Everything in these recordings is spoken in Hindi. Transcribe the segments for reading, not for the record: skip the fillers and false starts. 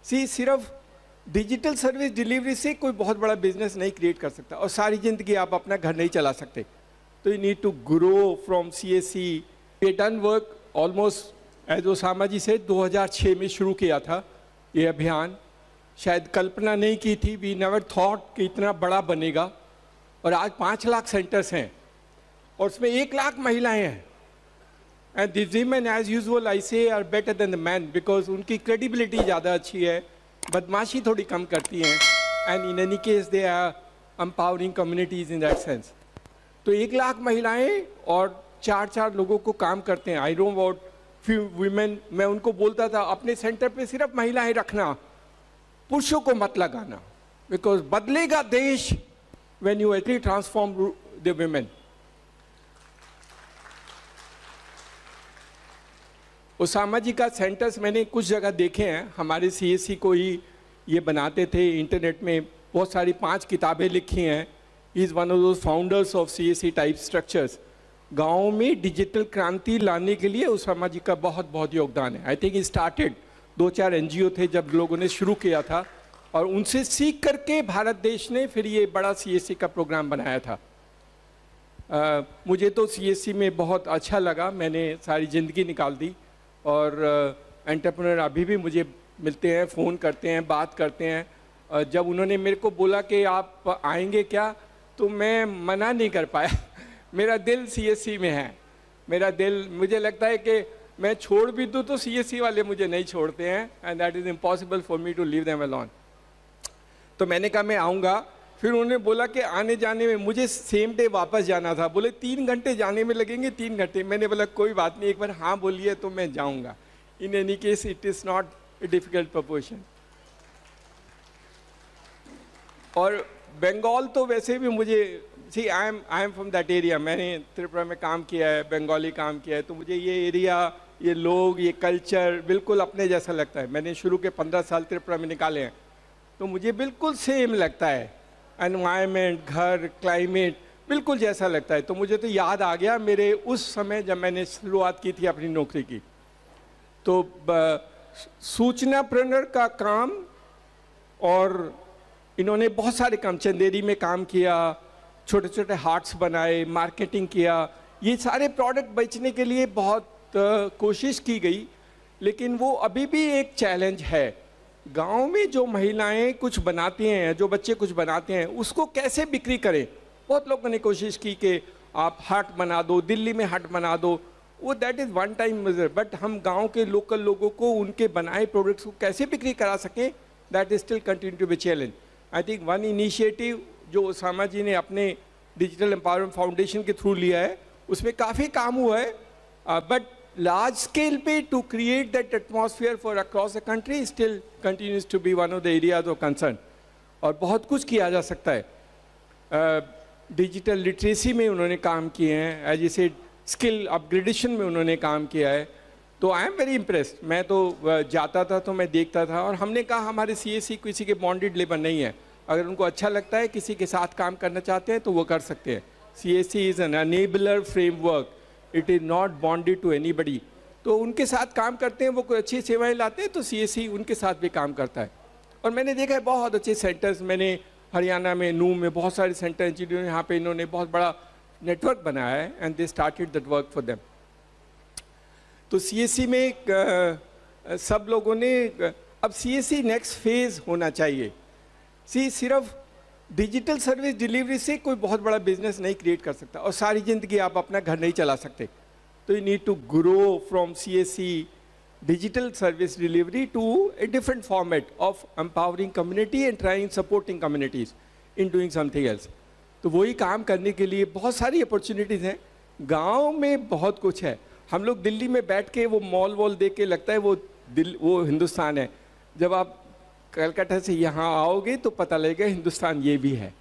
सी सिर्फ डिजिटल सर्विस डिलीवरी से कोई बहुत बड़ा बिजनेस नहीं क्रिएट कर सकता और सारी ज़िंदगी आप अपना घर नहीं चला सकते। तो you need to grow from CSC। We done work almost as Osama ji से 2006 में शुरू किया था ये अभियान। शायद कल्पना नहीं की थी, वी नेवर थॉट कि इतना बड़ा बनेगा। और आज 5 लाख सेंटर्स हैं और उसमें 1 लाख महिलाएं हैं। And this women as usual I say are better than the man, because उनकी क्रेडिबिलिटी ज़्यादा अच्छी है, बदमाशी थोड़ी कम करती हैं, and in any case they are empowering communities in that sense. तो 1 लाख महिलाएं और 4 लोगों को काम करते हैं। I don't want few women, मैं उनको बोलता था अपने सेंटर पे सिर्फ महिलाएं रखना, पुरुषों को मत लगाना, बिकॉज बदलेगा देश when you actually transform the women. Osama ji का सेंटर्स मैंने कुछ जगह देखे हैं, हमारे CSC को ही ये बनाते थे। इंटरनेट में बहुत सारी 5 किताबें लिखी हैं। He is one of those founders of CSC type structures. गाँव में डिजिटल क्रांति लाने के लिए ओसामा जी का बहुत बहुत योगदान है। आई थिंक स्टार्टेड 2-4 NGO थे जब लोगों ने शुरू किया था, और उनसे सीख करके भारत देश ने फिर ये बड़ा CSC का प्रोग्राम बनाया था। मुझे तो CSC में बहुत अच्छा लगा, मैंने सारी ज़िंदगी निकाल दी। और एंटरप्रेन्योर अभी भी मुझे मिलते हैं, फ़ोन करते हैं, बात करते हैं। जब उन्होंने मेरे को बोला कि आप आएंगे क्या, तो मैं मना नहीं कर पाया। मेरा दिल CSC में है, मेरा दिल, मुझे लगता है कि मैं छोड़ भी दूँ तो CSC वाले मुझे नहीं छोड़ते हैं, and that is impossible for me to leave them alone. तो मैंने कहा मैं आऊँगा। फिर उन्होंने बोला कि आने जाने में मुझे सेम डे वापस जाना था, बोले 3 घंटे जाने में लगेंगे, 3 घंटे। मैंने बोला कोई बात नहीं, एक बार हाँ बोलिए तो मैं जाऊँगा। In any case it is not a difficult proportion. और बंगाल तो वैसे भी मुझे, see I am from that area, मैंने त्रिपुरा में काम किया है, बंगाली काम किया है, तो मुझे ये एरिया, ये लोग, ये कल्चर बिल्कुल अपने जैसा लगता है। मैंने शुरू के 15 साल त्रिपुरा में निकाले हैं, तो मुझे बिल्कुल सेम लगता है। एनवायरनमेंट, घर, क्लाइमेट बिल्कुल जैसा लगता है। तो मुझे तो याद आ गया मेरे उस समय जब मैंने शुरुआत की थी अपनी नौकरी की। तो सूचना प्रनर का काम, और इन्होंने बहुत सारे काम, चंदेरी में काम किया, छोटे छोटे हार्ट्स बनाए, मार्केटिंग किया। ये सारे प्रोडक्ट बेचने के लिए बहुत कोशिश की गई, लेकिन वो अभी भी एक चैलेंज है। गांव में जो महिलाएं कुछ बनाती हैं, जो बच्चे कुछ बनाते हैं, उसको कैसे बिक्री करें। बहुत लोगों ने कोशिश की कि आप हट बना दो, दिल्ली में हट बना दो, वो that is one time major. But हम गांव के लोकल लोगों को उनके बनाए प्रोडक्ट्स को कैसे बिक्री करा सकें, that is still continue to be challenge. I think one initiative जो ओसामा जी ने अपने डिजिटल एम्पावरमेंट फाउंडेशन के थ्रू लिया है, उसमें काफ़ी काम हुआ है, बट large scale पे to create that atmosphere for across the country still continues to be one of the areas of concern। और बहुत कुछ किया जा सकता है। डिजिटल लिटरेसी में उन्होंने काम किए हैं, एज जैसे स्किल अपग्रेडेशन में उन्होंने काम किया है। तो आई एम वेरी इम्प्रेस्ड। मैं तो जाता था तो मैं देखता था, और हमने कहा हमारे CSC किसी के बॉन्डेड लेबर नहीं है, अगर उनको अच्छा लगता है, किसी के साथ काम करना चाहते हैं तो वो कर सकते हैं। CSC is an enabler framework, it is not bonded to anybody. तो उनके साथ काम करते हैं, वो कोई अच्छी सेवाएं लाते हैं तो CSC उनके साथ भी काम करता है। और मैंने देखा है बहुत अच्छे सेंटर्स, मैंने हरियाणा में नूह में बहुत सारे सेंटर हैं जिन्होंने यहाँ पे इन्होंने बहुत बड़ा नेटवर्क बनाया है, and they started that work for them. तो CSC में सब लोगों ने, अब CSC नेक्स्ट फेज होना चाहिए। सिर्फ डिजिटल सर्विस डिलीवरी से कोई बहुत बड़ा बिजनेस नहीं क्रिएट कर सकता और सारी ज़िंदगी आप अपना घर नहीं चला सकते। तो you need to grow from CSC digital service delivery to a different format of empowering community and trying supporting communities in doing something else. तो वही काम करने के लिए बहुत सारी अपॉर्चुनिटीज़ हैं। गांव में बहुत कुछ है। हम लोग दिल्ली में बैठ के वो मॉल वॉल देख के लगता है वो हिंदुस्तान है। जब आप कलकत्ता से यहाँ आओगे तो पता लगेगा हिंदुस्तान ये भी है।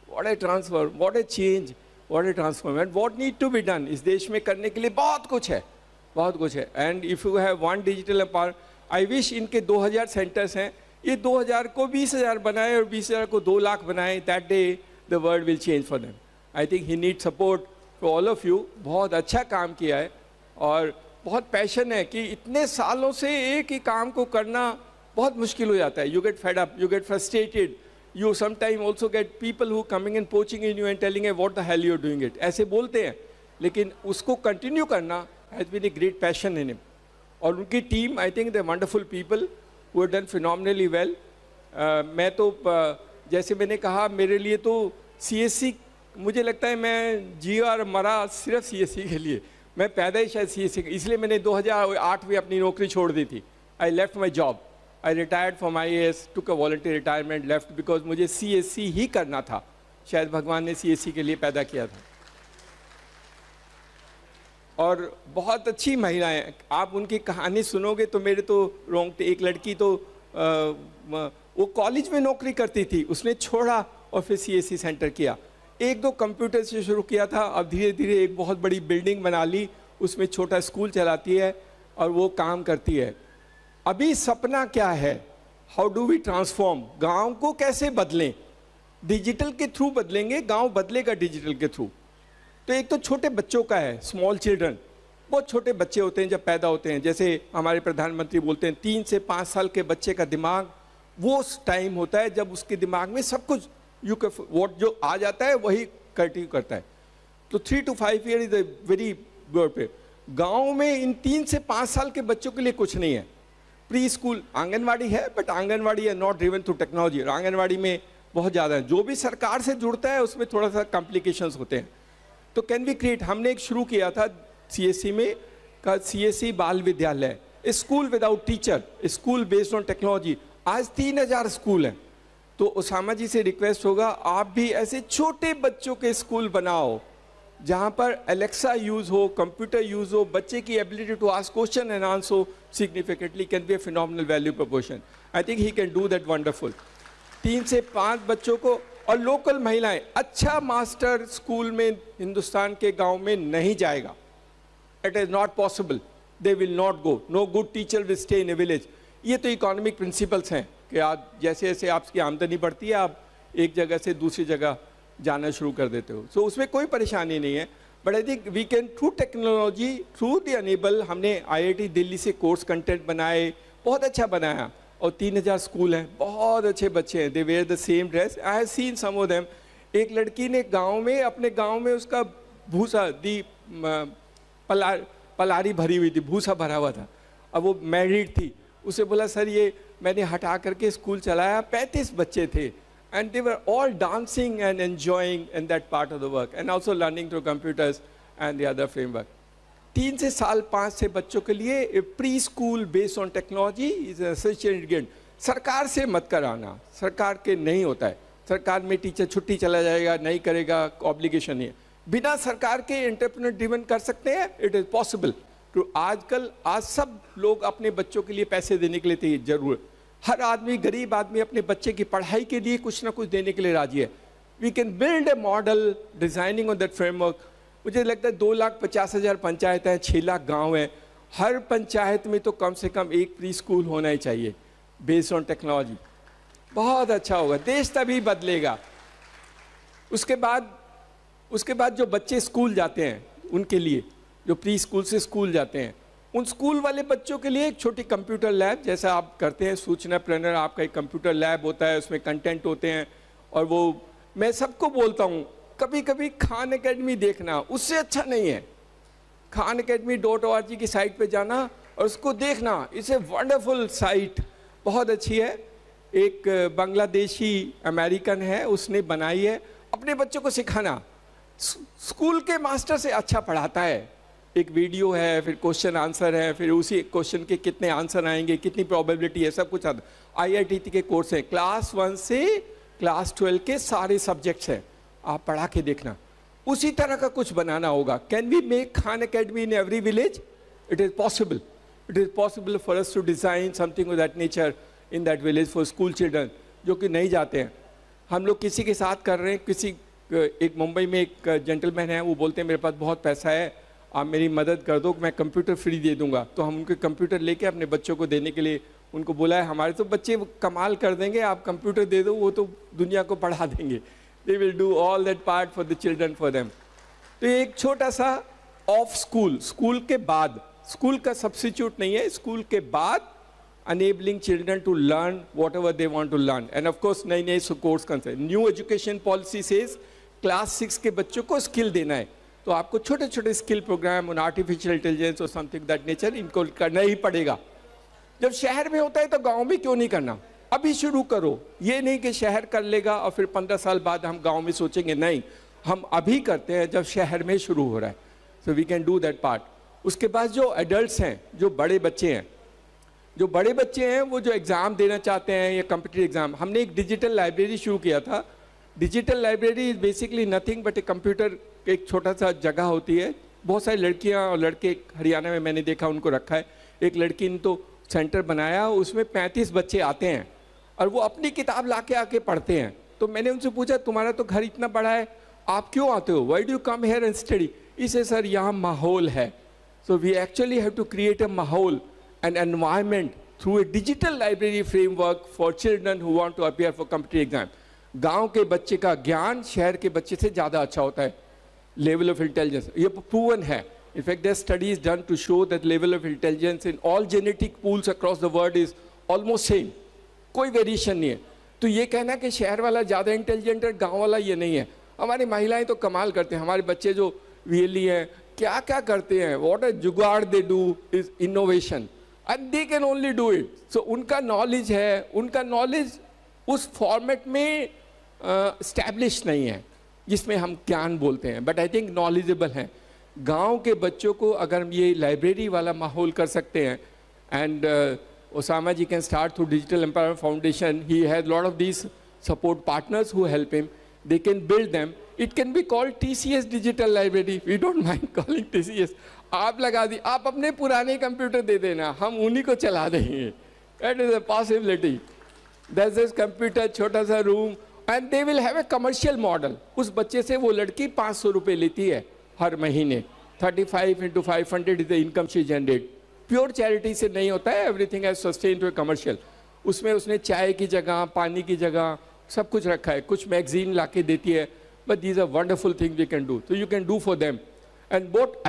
What a transfer, what a change, what a transformation, what need to be done. इस देश में करने के लिए बहुत कुछ है, बहुत कुछ है। And if you have one digital empower, I wish इनके 2000 सेंटर्स हैं, ये 2000 को 20,000 बनाए और 20,000 को 2 लाख बनाए। That day the world will change for them. I think he need support for all of you. बहुत अच्छा काम किया है और बहुत पैशन है कि इतने सालों से एक ही काम को करना बहुत मुश्किल हो जाता है. You get fed up, you get frustrated, you sometime also get people who coming and poaching in you and telling a what the hell you are doing it, ऐसे बोलते हैं, लेकिन उसको कंटिन्यू करना has been a great passion in him. और उनकी team, I think they wonderful people who have done phenomenally well. मैं तो जैसे मैंने कहा, मेरे लिए तो CSC, मुझे लगता है मैं जिया और मरा सिर्फ CSC के लिए. मैं पैदा ही शायद CSC, इसलिए मैंने 2008 में अपनी नौकरी छोड़ दी थी. I left my job, I retired from IAS, took a volunteer retirement, left because मुझे CSC ही करना था. शायद भगवान ने CSC के लिए पैदा किया था. और बहुत अच्छी महिलाएं, आप उनकी कहानी सुनोगे तो मेरे तो रोंगटे. एक लड़की तो वो कॉलेज में नौकरी करती थी, उसने छोड़ा और फिर CSC सेंटर किया. एक दो कंप्यूटर से शुरू किया था, अब धीरे धीरे एक बहुत बड़ी बिल्डिंग बना ली, उसमें छोटा स्कूल चलाती है और वो काम करती है. अभी सपना क्या है, हाउ डू वी ट्रांसफॉर्म, गांव को कैसे बदलें. डिजिटल के थ्रू बदलेंगे, गांव बदलेगा डिजिटल के थ्रू. तो एक तो छोटे बच्चों का है, स्मॉल चिल्ड्रन, बहुत छोटे बच्चे होते हैं जब पैदा होते हैं. जैसे हमारे प्रधानमंत्री बोलते हैं 3 से 5 साल के बच्चे का दिमाग वो टाइम होता है जब उसके दिमाग में सब कुछ वोट जो आ जाता है वही कंटिन्यू करता है. तो 3 to 5 year is a very good पे. गाँव में इन 3 से 5 साल के बच्चों के लिए कुछ नहीं है. प्री स्कूल, आंगनवाड़ी है, बट आंगनवाड़ी है नॉट ड्रिवन थ्रू टेक्नोलॉजी. और आंगनवाड़ी में बहुत ज़्यादा है, जो भी सरकार से जुड़ता है उसमें थोड़ा सा कॉम्प्लिकेशंस होते हैं. तो कैन वी क्रिएट, हमने एक शुरू किया था CSC में का CSC बाल विद्यालय, school without teacher, school based on technology. आज 3000 स्कूल हैं. तो उसामा जी से रिक्वेस्ट होगा, आप भी ऐसे छोटे बच्चों के स्कूल बनाओ जहाँ पर एलेक्सा यूज़ हो, कंप्यूटर यूज़ हो, बच्चे की ability to ask question enhance हो significantly. Can be a phenomenal value proportion. I think he can do that wonderful. 3 से 5 बच्चों को. और लोकल महिलाएं, अच्छा मास्टर स्कूल में हिंदुस्तान के गांव में नहीं जाएगा. It is not possible, they will not go. No good teacher will stay in a village. ये तो इकोनॉमिक प्रिंसिपल्स हैं कि आप जैसे जैसे आपकी आमदनी बढ़ती है, आप एक जगह से दूसरी जगह जाना शुरू कर देते हो. सो उसमें कोई परेशानी नहीं है. But I think we can through technology, through the enable. हमने IIT दिल्ली से कोर्स कंटेंट बनाए, बहुत अच्छा बनाया. और 3000 स्कूल हैं, बहुत अच्छे बच्चे हैं. They wear the same dress. I have seen some of them. एक लड़की ने गांव में, अपने गांव में उसका भूसा दी, पलारी भरी हुई थी, भूसा भरा हुआ था. अब वो मैरिड थी. उसे बोला सर ये मैंने हटा करके स्कूल चलाया, 35 बच्चे थे, and they were all dancing and enjoying in that part of the work and also learning through computers and the other framework. 3 से साल 5 से बच्चों के लिए pre school based on technology is essential. सरकार से मत कराना, सरकार के नहीं होता है. सरकार में टीचर छुट्टी चला जाएगा, नहीं करेगा, ऑब्लिगेशन नहीं है. बिना सरकार के एंटरप्रेन्योर ड्रिवन कर सकते हैं, इट इज़ पॉसिबल. तो आज सब लोग अपने बच्चों के लिए पैसे देने के लिए जरूर. हर आदमी, गरीब आदमी अपने बच्चे की पढ़ाई के लिए कुछ ना कुछ देने के लिए राजी है. We can build a model designing on that framework. मुझे लगता है 2,50,000 पंचायत हैं, 6 लाख गाँव हैं. हर पंचायत में तो कम से कम एक प्री स्कूल होना ही चाहिए बेस्ड ऑन टेक्नोलॉजी. बहुत अच्छा होगा, देश तभी बदलेगा. उसके बाद जो बच्चे स्कूल जाते हैं उनके लिए, जो प्री स्कूल से स्कूल जाते हैं, उन स्कूल वाले बच्चों के लिए एक छोटी कंप्यूटर लैब, जैसा आप करते हैं सूचना प्रणर, आपका एक कंप्यूटर लैब होता है, उसमें कंटेंट होते हैं. और वो मैं सबको बोलता हूँ, कभी कभी खान एकेडमी देखना, उससे अच्छा नहीं है. khanacademy.org की साइट पे जाना और उसको देखना. इट्स ए वंडरफुल साइट, बहुत अच्छी है. एक बांग्लादेशी अमेरिकन है, उसने बनाई है. अपने बच्चों को सिखाना, स्कूल के मास्टर से अच्छा पढ़ाता है. एक वीडियो है, फिर क्वेश्चन आंसर है, फिर उसी क्वेश्चन के कितने आंसर आएंगे, कितनी प्रोबेबिलिटी है, सब कुछ आता. IIT के कोर्स हैं, क्लास 1 से क्लास 12 के सारे सब्जेक्ट्स हैं, आप पढ़ा के देखना. उसी तरह का कुछ बनाना होगा. Can we make Khan academy in every village? It is possible. It is possible for us to design something of that nature in that village for school children जो कि नहीं जाते हैं. हम लोग किसी के साथ कर रहे हैं. एक मुंबई में एक जेंटलमैन है, वो बोलते हैं मेरे पास बहुत पैसा है, आप मेरी मदद कर दो, मैं कंप्यूटर फ्री दे दूंगा. तो हम उनके कंप्यूटर लेके अपने बच्चों को देने के लिए उनको बोला है, हमारे तो बच्चे कमाल कर देंगे, आप कंप्यूटर दे दो, वो तो दुनिया को पढ़ा देंगे. They will do all that part for the children for them. तो एक छोटा सा ऑफ स्कूल, स्कूल के बाद, स्कूल का सब्स्टिट्यूट नहीं है, स्कूल के बाद enabling children to learn whatever they want to learn. And of course, नई course concept. New education policy says class 6 के बच्चों को स्किल देना है, तो आपको छोटे छोटे skill programme on artificial intelligence और समथिंग दैट नेचर इनको करना ही पड़ेगा. जब शहर में होता है तो गांव में क्यों नहीं करना? अभी शुरू करो. ये नहीं कि शहर कर लेगा और फिर 15 साल बाद हम गांव में सोचेंगे. नहीं, हम अभी करते हैं जब शहर में शुरू हो रहा है. So we can do that part. उसके बाद जो एडल्ट्स हैं, जो बड़े बच्चे हैं, वो जो एग्ज़ाम देना चाहते हैं या कंप्यूटर एग्ज़ाम, हमने एक डिजिटल लाइब्रेरी शुरू किया था. Digital library is basically nothing but a computer. एक छोटा सा जगह होती है, बहुत सारी लड़कियां और लड़के, हरियाणा में मैंने देखा उनको रखा है. एक लड़की ने तो सेंटर बनाया, उसमें 35 बच्चे आते हैं और वो अपनी किताब ला के आके पढ़ते हैं. तो मैंने उनसे पूछा, तुम्हारा तो घर इतना बड़ा है, आप क्यों आते हो? Why do you come here and study? इसे सर यहाँ माहौल है. So we actually have to create a mahaul and environment through a digital library framework for children who want to appear for competitive exam. गांव के बच्चे का ज्ञान शहर के बच्चे से ज़्यादा अच्छा होता है. लेवल ऑफ इंटेलिजेंस ये प्रूवन है. In fact, there are studies done to show that level of intelligence in all genetic pools across the world is almost same. कोई वेरिएशन नहीं है. तो ये कहना कि शहर वाला ज़्यादा इंटेलिजेंट है, गांव वाला ये नहीं है. हमारी महिलाएं तो कमाल करते हैं. हमारे बच्चे जो रियली हैं, क्या क्या करते हैं. What a jugaad they do is innovation and they can only do it. So उनका नॉलेज है, उनका नॉलेज उस फॉर्मेट में स्टैब्लिश नहीं है जिसमें हम ज्ञान बोलते हैं, बट आई थिंक नॉलेजेबल हैं. गांव के बच्चों को अगर हम ये लाइब्रेरी वाला माहौल कर सकते हैं, and Osama ji can start through digital empowerment foundation. He has lot of these support partners who help him. They can build them. It can be called TCS digital library. We don't mind calling TCS. आप लगा दी, आप अपने पुराने कंप्यूटर दे देना, हम उन्हीं को चला देंगे. That is a possibility. That's this computer, छोटा सा room, and they will have a commercial model. उस बच्चे से वो लड़की 500 रुपये लेती है हर महीने. 35 into 500 is the income she generate. Pure charity से नहीं होता है. Everything has sustain to a commercial. उसमें उसने चाय की जगह, पानी की जगह सब कुछ रखा है. कुछ मैगजीन ला के देती है. But these are wonderful things we can do. तो you can do for them. And both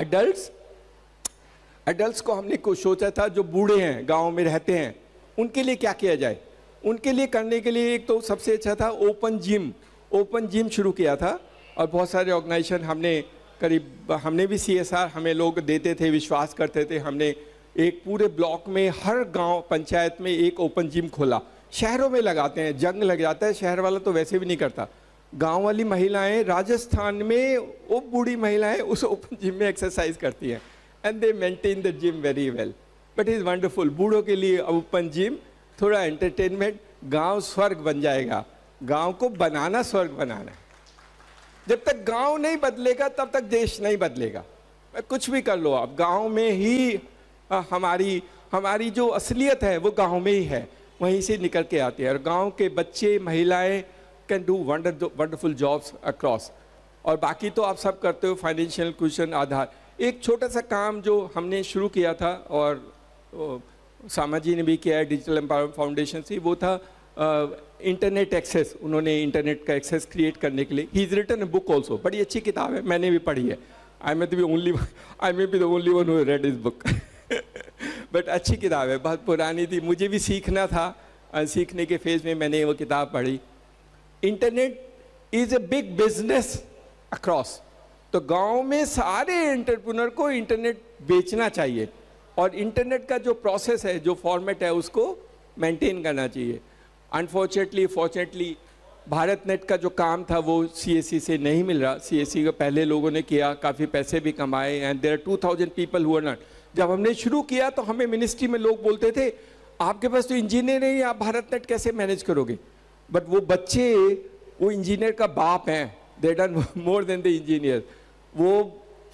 adults को हमने कुछ सोचा था, जो बूढ़े हैं, गाँव में रहते हैं, उनके लिए क्या किया जाए. उनके लिए करने के लिए एक तो सबसे अच्छा था ओपन जिम शुरू किया था. और बहुत सारे ऑर्गेनाइजेशन हमने भी CSR हमें लोग देते थे, विश्वास करते थे. हमने एक पूरे ब्लॉक में हर गांव पंचायत में एक ओपन जिम खोला. शहरों में लगाते हैं, जंग लग जाता है, शहर वाला तो वैसे भी नहीं करता. गांव वाली महिलाएं राजस्थान में, वो बूढ़ी महिलाएं उस ओपन जिम में एक्सरसाइज करती हैं, and they maintain the gym very well. But is wonderful. बूढ़ों के लिए ओपन जिम, थोड़ा एंटरटेनमेंट. गांव स्वर्ग बन जाएगा. गांव को बनाना स्वर्ग बनाना है. जब तक गांव नहीं बदलेगा तब तक देश नहीं बदलेगा. कुछ भी कर लो आप, गांव में ही हमारी जो असलियत है वो गांव में ही है, वहीं से निकल के आती है. और गांव के बच्चे, महिलाएं can do wonderful jobs across. और बाकी तो आप सब करते हो. फाइनेंशियल इंक्लूजन आधार एक छोटा सा काम जो हमने शुरू किया था, और सामा जी ने भी किया है डिजिटल एम्पावरमेंट फाउंडेशन से. वो था इंटरनेट एक्सेस. उन्होंने इंटरनेट का एक्सेस क्रिएट करने के लिए, he is written a book also. बड़ी अच्छी किताब है, मैंने भी पढ़ी है. I may be the only one who read this book. But अच्छी किताब है, बहुत पुरानी थी, मुझे भी सीखना था. सीखने के फेज में मैंने वो किताब पढ़ी. Internet is a big business across. तो गांव में सारे एंटरप्रेन्योर को इंटरनेट बेचना चाहिए, और इंटरनेट का जो प्रोसेस है, जो फॉर्मेट है, उसको मेंटेन करना चाहिए. फॉर्चुनेटली भारत नेट का जो काम था वो CSC से नहीं मिल रहा. CSC का पहले लोगों ने किया, काफ़ी पैसे भी कमाए, and there are 2000 people who are not. जब हमने शुरू किया तो हमें मिनिस्ट्री में लोग बोलते थे, आपके पास तो इंजीनियर नहीं है, आप भारत नेट कैसे मैनेज करोगे. बट वो बच्चे, वो इंजीनियर का बाप हैं. दे done more than the engineer. वो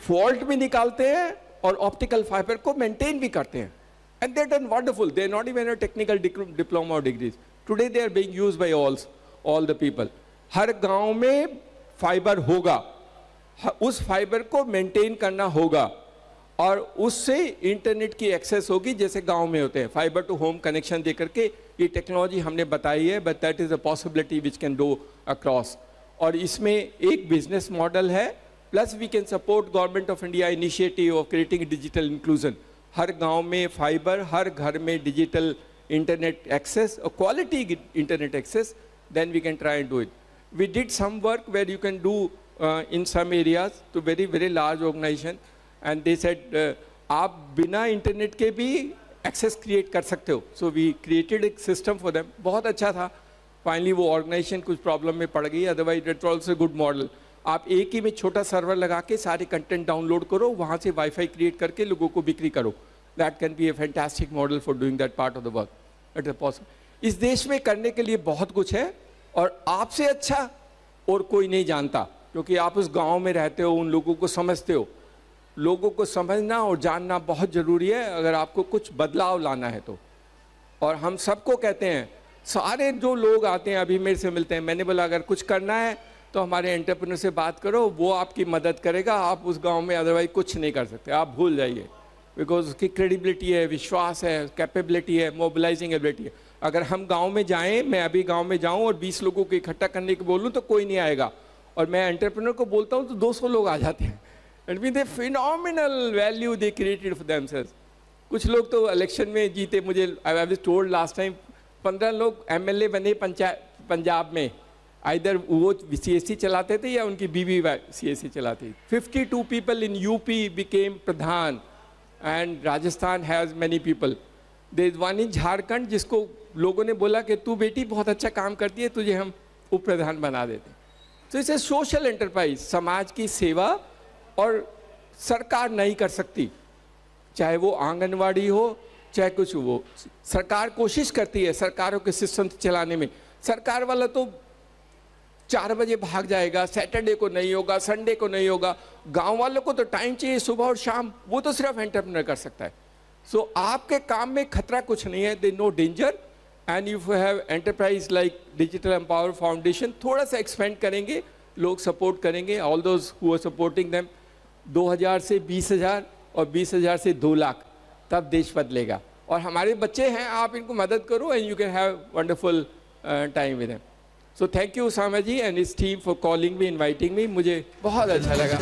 फॉल्ट भी निकालते हैं और ऑप्टिकल फाइबर को मेंटेन भी करते हैं. And they done wonderful. They not even a technical diploma और degrees. Today they are being used by all the people. हर गांव में फाइबर होगा, उस फाइबर को मेंटेन करना होगा, और उससे इंटरनेट की एक्सेस होगी जैसे गांव में होते हैं. फाइबर टू होम कनेक्शन दे करके ये टेक्नोलॉजी हमने बताई है, but that is a possibility which can do across. और इसमें एक बिजनेस मॉडल है, plus we can support government of India initiative of creating digital inclusion. हर गांव में फाइबर, हर घर में digital internet access, or quality internet access, then we can try and do it. We did some work where you can do in some areas to very, very large organization, and they said, आप बिना इंटरनेट के भी एक्सेस क्रिएट कर सकते हो. सो वी क्रिएटेड एक सिस्टम फॉर देम. बहुत अच्छा था. फाइनली वो ऑर्गेनाइजेशन कुछ प्रॉब्लम में पड़ गई, otherwise it also good model. आप एक ही में छोटा सर्वर लगा के सारे कंटेंट डाउनलोड करो, वहाँ से वाईफाई क्रिएट करके लोगों को बिक्री करो. That can be A fantastic model for doing that part of the work. It is possible. इस देश में करने के लिए बहुत कुछ है, और आपसे अच्छा और कोई नहीं जानता, क्योंकि आप उस गाँव में रहते हो, उन लोगों को समझते हो. लोगों को समझना और जानना बहुत ज़रूरी है अगर आपको कुछ बदलाव लाना है तो. और हम सबको कहते हैं, सारे जो लोग आते हैं अभी मेरे से मिलते हैं, मैंने बोला अगर कुछ करना है तो हमारे एंटरप्रेन्योर से बात करो, वो आपकी मदद करेगा. आप उस गांव में अदरवाइज कुछ नहीं कर सकते, आप भूल जाइए. बिकॉज उसकी क्रेडिबिलिटी है, विश्वास है, कैपेबिलिटी है, मोबिलाइजिंग एबिलिटी है. अगर हम गाँव में जाएँ, मैं अभी गाँव में जाऊँ और 20 लोगों को इकट्ठा करने को बोलूँ तो कोई नहीं आएगा, और मैं एंटरप्रेन्योर को बोलता हूँ तो 200 लोग आ जाते हैं. It means the phenomenal value they created for themselves. कुछ लोग तो इलेक्शन में जीते. मुझे I was told last time 15 लोग MLA बने पंजाब में. Either वो CSC चलाते थे या उनकी बीवी CSC चलाती. 52 people in UP became Pradhan, and Rajasthan has many people. There is one in Jharkhand जिसको लोगों ने बोला कि तू बेटी बहुत अच्छा काम करती है, तुझे हम उप प्रधान बना देते. तो इसे सोशल एंटरप्राइज, समाज की सेवा, और सरकार नहीं कर सकती. चाहे वो आंगनवाड़ी हो, चाहे कुछ वो, सरकार कोशिश करती है सरकारों के सिस्टम चलाने में. सरकार वाला तो 4 बजे भाग जाएगा, सैटरडे को नहीं होगा, संडे को नहीं होगा. गांव वालों को तो टाइम चाहिए, सुबह और शाम. वो तो सिर्फ एंटरप्रेन्योर कर सकता है. सो आपके काम में खतरा कुछ नहीं है. They no danger. And you have enterprise like digital empower foundation, थोड़ा सा एक्सपेंड करेंगे, लोग सपोर्ट करेंगे. All those who are supporting them, 2000 से 20,000 और 20,000 से 2 लाख, तब देश बदलेगा. और हमारे बच्चे हैं, आप इनको मदद करो, and you can have wonderful time with them. So thank you Usama ji and his team for calling me, inviting me. मुझे बहुत अच्छा लगा.